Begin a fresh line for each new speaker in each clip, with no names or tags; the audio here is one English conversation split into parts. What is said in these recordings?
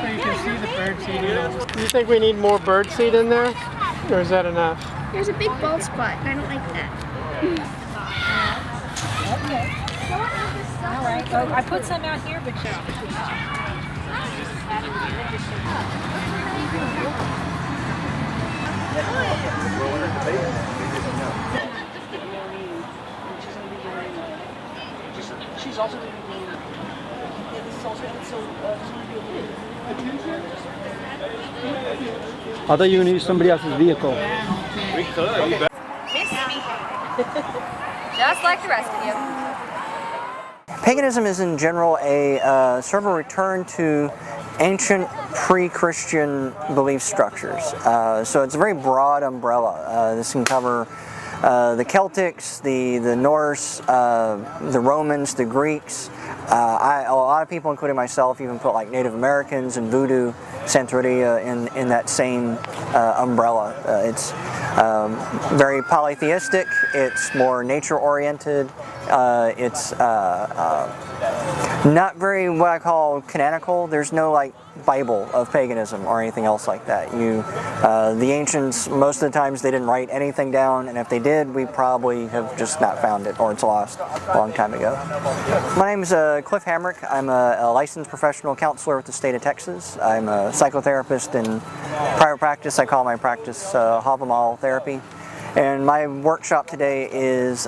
so you can see the bird seed.
Do you think we need more bird seed in there? Or is that enough?
There's a big bald spot, and I don't like that.
Okay. All right. Well, I put some out here, but
She's also
I thought you were going to use somebody else's vehicle.
We could.
Just like the rest of you.
Paganism is in general a sort of a return to ancient pre-Christian belief structures. So it's a very broad umbrella. This can cover the Celtics, the Norse, the Romans, the Greeks. A lot of people, including myself, even put like Native Americans and Voodoo, Santeria in that same umbrella. It's very polytheistic. It's more nature-oriented. It's not very what I call canonical. There's no like Bible of paganism or anything else like that. The ancients, most of the times they didn't write anything down, and if they did, we probably have just not found it, or it's lost a long time ago. My name is Cliff Hamrick. I'm a licensed professional counselor with the state of Texas. I'm a psychotherapist in private practice. I call my practice Havamal therapy. And my workshop today is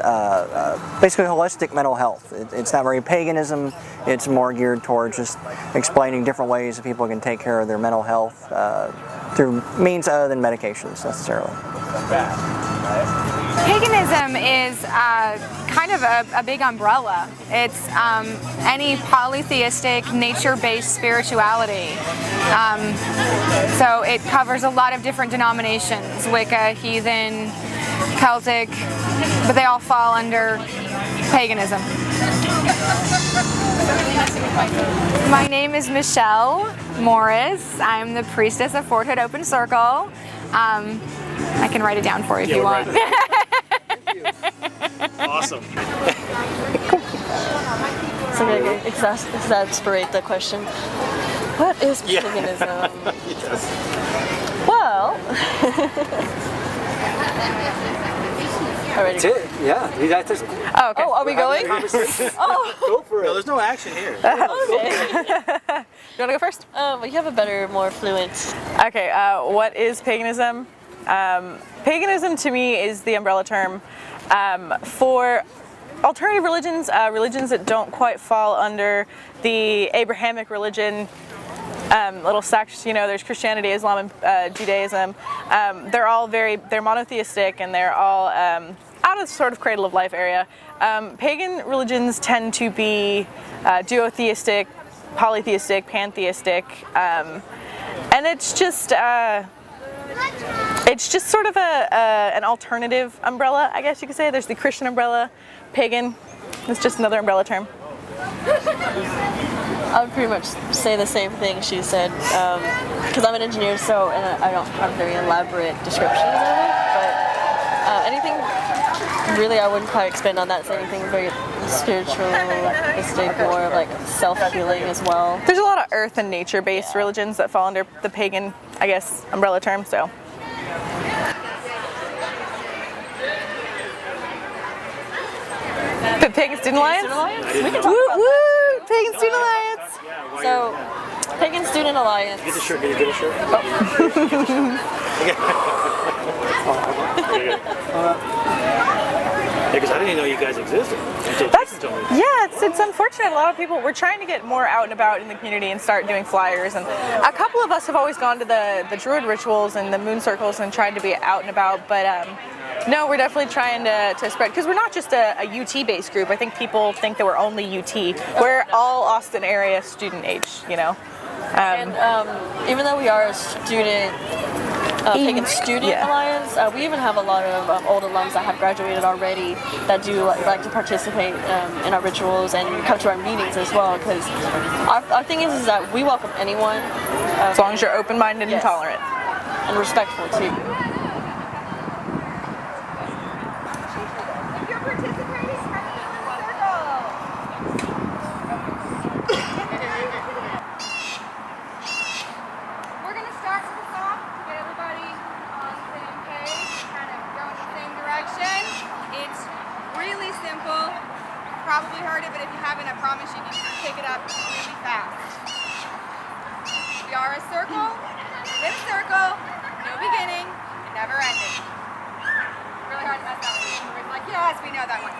basically holistic mental health. It's not very paganism, it's more geared towards just explaining different ways that people can take care of their mental health through means other than medications necessarily.
Paganism is kind of a big umbrella. It's any polytheistic, nature-based spirituality. So it covers a lot of different denominations, Wicca, heathen, Celtic, but they all fall under paganism. My name is Michelle Morris. I'm the priestess of Fort Hood Open Circle. I can write it down for you if you want.
Awesome.
So I'm going to exasperate the question. What is paganism?
Yes.
Well...
That's it. Yeah. That's it.
Oh, okay.
Oh, are we going?
Oh,
Go for it. No, there's no action here.
Okay.
You want to go first?
But you have a better, more fluent...
Okay, what is paganism? Paganism to me is the umbrella term for alternative religions, religions that don't quite fall under the Abrahamic religion, little sects, you know, there's Christianity, Islam, and Judaism. They're monotheistic, and they're all out of the sort of cradle of life area. Pagan religions tend to be duotheistic, polytheistic, pantheistic, and it's just sort of an alternative umbrella, I guess you could say. There's the Christian umbrella, pagan. It's just another umbrella term.
I would pretty much say the same thing she said, because I'm an engineer, and I don't have very elaborate descriptions of it, but anything really I wouldn't quite expand on that, say anything very spiritualistic, more of like self-healing as well.
There's a lot of earth and nature-based religions that fall under the pagan, I guess, umbrella term, so. The Pagan Student Alliance?
We can talk about that.
Pagan Student Alliance!
So, Pagan Student Alliance.
Get the shirt. Can you get a shirt? Because I didn't even know you guys existed.
It's unfortunate. A lot of people, we're trying to get more out and about in the community and start doing flyers, and a couple of us have always gone to the druid rituals and the moon circles and tried to be out and about, but no, we're definitely trying to spread, because we're not just a UT-based group. I think people think that we're only UT. We're all Austin area student age, you know.
And even though we are a student, Pagan Student Alliance, we even have a lot of old alums that have graduated already that do like to participate in our rituals and come to our meetings as well, because our thing is that we welcome anyone.
As long as you're open-minded and tolerant.
And respectful too.
started, but if you haven't, I promise you can pick it up really fast. We are a circle, within a circle, no beginning, and never ending. Really hard to mess up. We're like, yes, we know that one.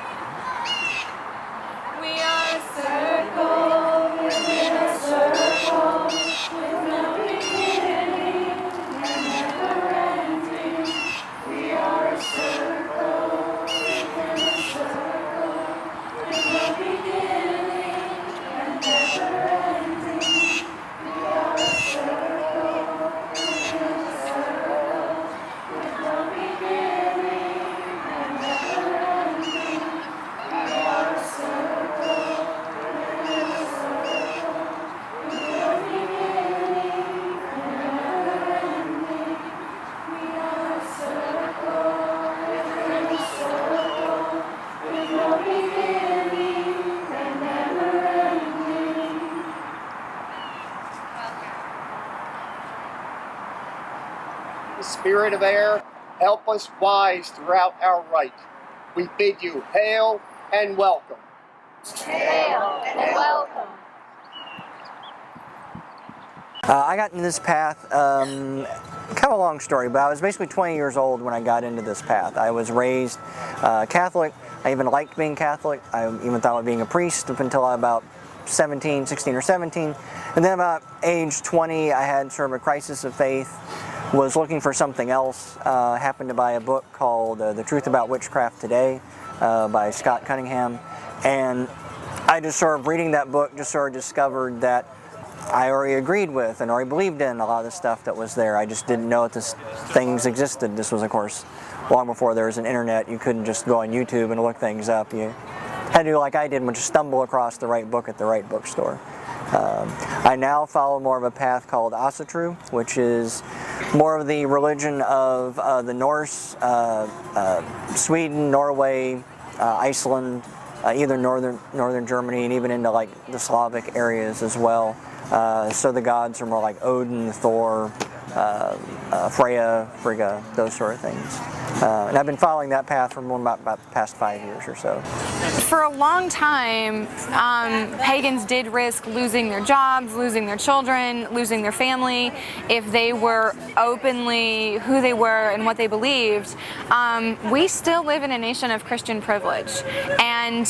We are a circle, within a circle, with no beginning, and never ending. We are a circle, within a circle, with no beginning, and never ending. We are a circle, within a circle, with no beginning, and never ending. We are a circle, within a circle, with no beginning, and never ending. We are a circle, within a circle, with no beginning, and never ending.
The spirit of air, help us wise throughout our right. We bid you hail and welcome.
Hail and welcome.
I got into this path, kind of a long story, but I was basically 20 years old when I got into this path. I was raised Catholic. I even liked being Catholic. I even thought of being a priest up until I was about 16 or 17. And then about age 20, I had sort of a crisis of faith, was looking for something else. Happened to buy a book called The Truth About Witchcraft Today by Scott Cunningham. And I just sort of reading that book just sort of discovered that I already agreed with and already believed in a lot of the stuff that was there. I just didn't know that these things existed. This was, of course, long before there was an internet. You couldn't just go on YouTube and look things up. You had to do like I did, which is stumble across the right book at the right bookstore. I now follow more of a path called Asatru, which is more of the religion of the Norse, Sweden, Norway, Iceland, either northern Germany, and even into like the Slavic areas as well. So the gods are more like Odin, Thor, Freya, Frigga, those sort of things. And I've been following that path for about the past 5 years or so.
For a long time, pagans did risk losing their jobs, losing their children, losing their family if they were openly who they were and what they believed. We still live in a nation of Christian privilege, and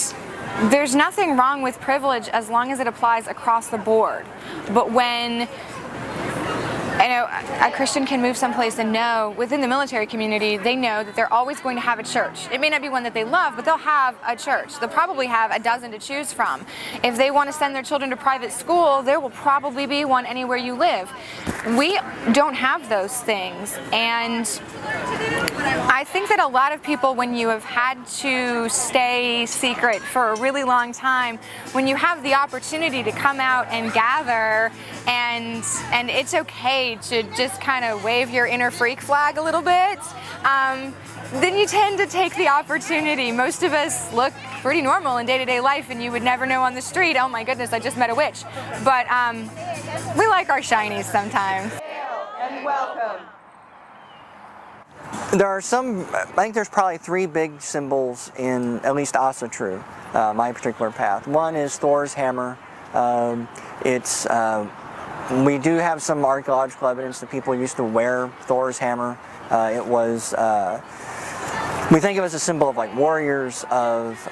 there's nothing wrong with privilege as long as it applies across the board. But when a Christian can move someplace and know, within the military community, they know that they're always going to have a church. It may not be one that they love, but they'll have a church. They'll probably have a dozen to choose from. If they want to send their children to private school, there will probably be one anywhere you live. We don't have those things, and I think that a lot of people, when you have had to stay secret for a really long time, when you have the opportunity to come out and gather, and it's okay to just kind of wave your inner freak flag a little bit, then you tend to take the opportunity. Most of us look pretty normal in day-to-day life, and you would never know on the street, oh my goodness, I just met a witch. But we like our shinies sometimes.
And welcome.
There are some, I think there's probably 3 big symbols in at least Asatru, my particular path. One is Thor's hammer. We do have some archaeological evidence that people used to wear Thor's hammer. We think of it as a symbol of like warriors, of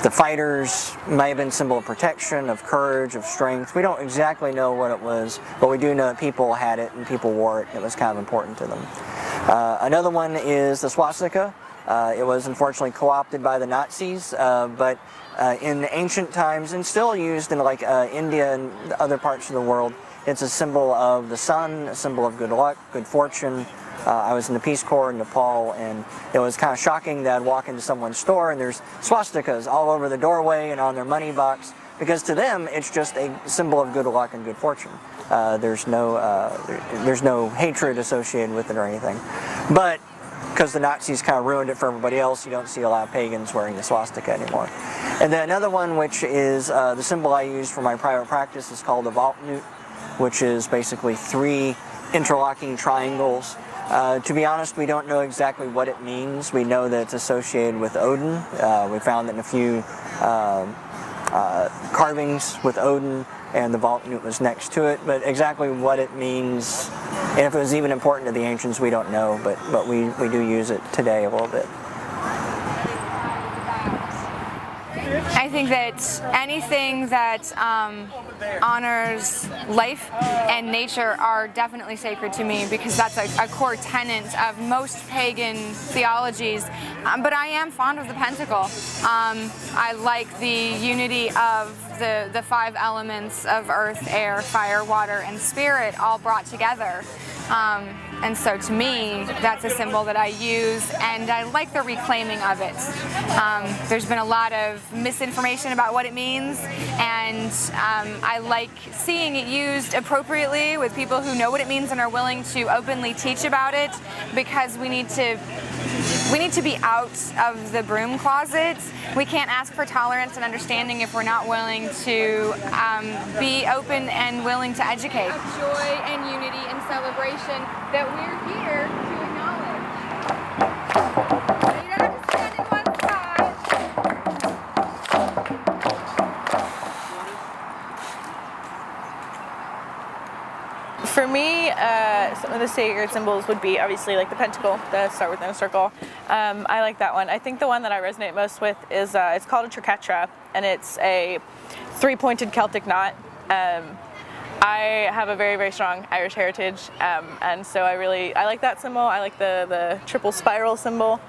the fighters. It might have been a symbol of protection, of courage, of strength. We don't exactly know what it was, but we do know that people had it and people wore it. It was kind of important to them. Another one is the swastika. It was unfortunately co-opted by the Nazis, but in ancient times, and still used in like India and other parts of the world, it's a symbol of the sun, a symbol of good luck, good fortune. I was in the Peace Corps in Nepal, and it was kind of shocking that I'd walk into someone's store and there's swastikas all over the doorway and on their money box, because to them it's just a symbol of good luck and good fortune. There's no hatred associated with it or anything. But because the Nazis kind of ruined it for everybody else, you don't see a lot of pagans wearing the swastika anymore. And then another one, which is the symbol I use for my private practice, is called the Valknut, which is basically 3 interlocking triangles To be honest, we don't know exactly what it means. We know that it's associated with Odin. We found that in a few carvings with Odin, and the Valknut was next to it, but exactly what it means, and if it was even important to the ancients, we don't know, but we do use it today a little bit.
I think that anything that honors life and nature are definitely sacred to me, because that's a core tenet of most pagan theologies. But I am fond of the pentacle. I like the unity of the 5 elements of earth, air, fire, water, and spirit all brought together. And so to me, that's a symbol that I use, and I like the reclaiming of it. There's been a lot of misinformation about what it means, and I like seeing it used appropriately with people who know what it means and are willing to openly teach about it, because we need to be out of the broom closet. We can't ask for tolerance and understanding if we're not willing to be open and willing to educate. Of joy and unity and celebration that we're here to acknowledge. So you don't have to stand in one spot.
For me, some of the sacred symbols would be obviously like the pentacle, that start within a circle. I like that one. I think the one that I resonate most with is it's called a triquetra, and it's a 3-pointed Celtic knot. I have a very, very strong Irish heritage, and so I like that symbol. I like the triple spiral symbol.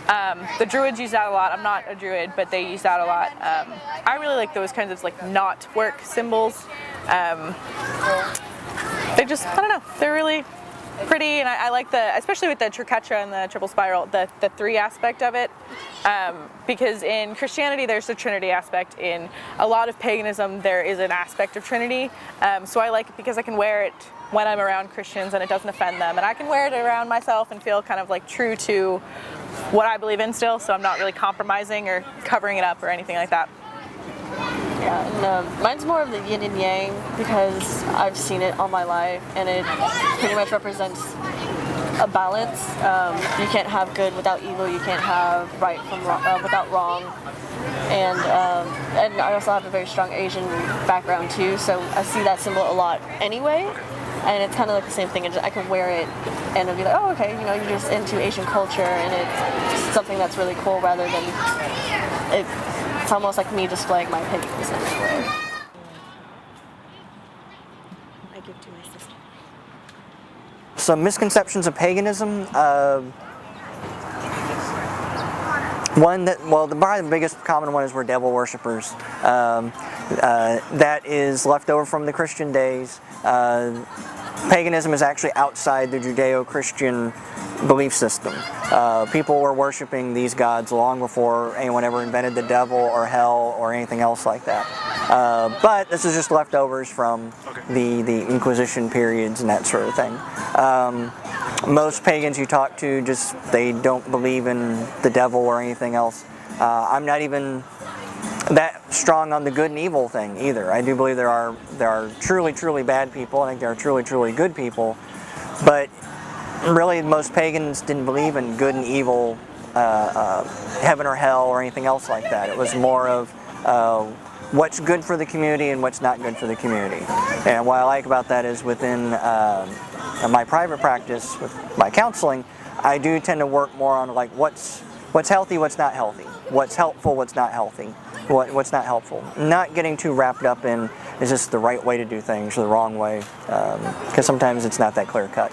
The Druids use that a lot. I'm not a Druid, but they use that a lot. I really like those kinds of like knot work symbols. They just, I don't know, they're really pretty, and I like especially with the triquetra and the triple spiral, the 3 aspect of it, because in Christianity there's the Trinity aspect. In a lot of paganism there is an aspect of Trinity, so I like it because I can wear it when I'm around Christians and it doesn't offend them, and I can wear it around myself and feel kind of like true to what I believe in still, so I'm not really compromising or covering it up or anything like that.
Yeah, and mine's more of the yin and yang, because I've seen it all my life, and it pretty much represents a balance. You can't have good without evil. You can't have right from without wrong. And I also have a very strong Asian background too, so I see that symbol a lot anyway. And it's kind of like the same thing. I can wear it and it'll be like, oh, okay, you know, you're just into Asian culture, and it's something that's really cool rather than it's almost like me displaying my paganism in a way.
I give to my sister.
Some misconceptions of paganism. One that, well, probably the biggest common one is we're devil worshippers. That is left over from the Christian days. Paganism is actually outside the Judeo-Christian belief system. People were worshiping these gods long before anyone ever invented the devil or hell or anything else like that. But this is just leftovers from the Inquisition periods and that sort of thing. Most pagans you talk to, they don't believe in the devil or anything else. I'm not even that strong on the good and evil thing either. I do believe there are truly, truly bad people. I think there are truly, truly good people. But really, most pagans didn't believe in good and evil, heaven or hell or anything else like that. It was more of what's good for the community and what's not good for the community. And what I like about that is within my private practice with my counseling, I do tend to work more on like what's healthy, what's not healthy, what's helpful, what's not healthy, what's not helpful. Not getting too wrapped up in is this the right way to do things or the wrong way, because sometimes it's not that clear cut.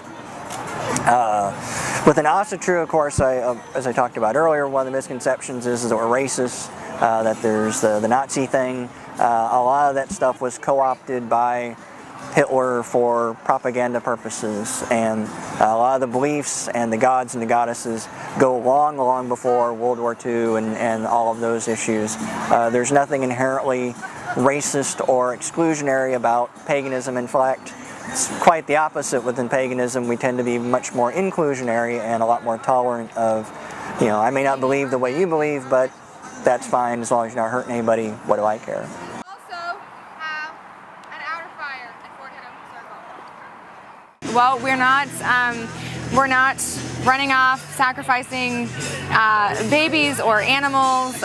With an Asatru, of course, as I talked about earlier, one of the misconceptions is that we're racist, that there's the Nazi thing. A lot of that stuff was co-opted by Hitler for propaganda purposes, and a lot of the beliefs and the gods and the goddesses go long, long before World War II and all of those issues. There's nothing inherently racist or exclusionary about paganism. In fact, it's quite the opposite. Within paganism, we tend to be much more inclusionary and a lot more tolerant of, you know, I may not believe the way you believe, but that's fine as long as you're not hurting anybody. What do I care?
Well, we're not We're not running off, sacrificing babies or animals.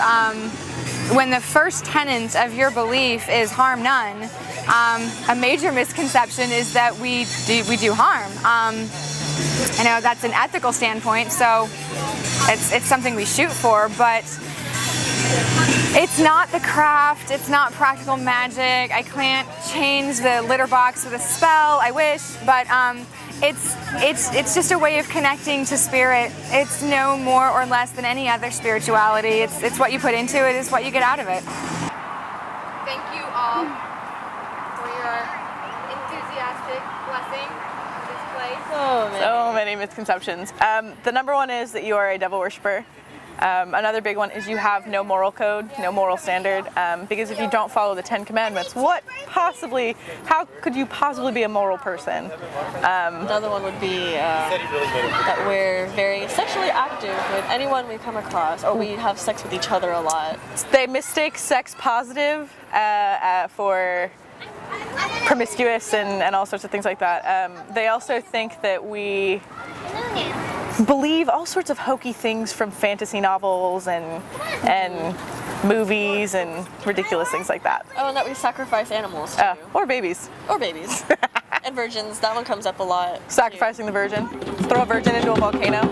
When the first tenet of your belief is harm none, a major misconception is that we do harm. I know that's an ethical standpoint, so it's something we shoot for, but it's not the craft, it's not practical magic. I can't change the litter box with a spell, I wish, but it's just a way of connecting to spirit. It's no more or less than any other spirituality. It's what you put into it, it's what you get out of it. Thank you all for your enthusiastic blessing of this place.
So many misconceptions. The number one is that you are a devil worshiper. Another big one is you have no moral code, no moral standard, because if you don't follow the 10 Commandments, how could you possibly be a moral person?
Another one would be that we're very sexually active with anyone we come across, or we have sex with each other a lot.
They mistake sex positive for promiscuous and all sorts of things like that. They also think that we believe all sorts of hokey things from fantasy novels and movies and ridiculous things like that.
Oh, and that we sacrifice animals too.
Or babies.
Or babies. And virgins, that one comes up a lot.
Sacrificing the virgin. Throw a virgin into a volcano.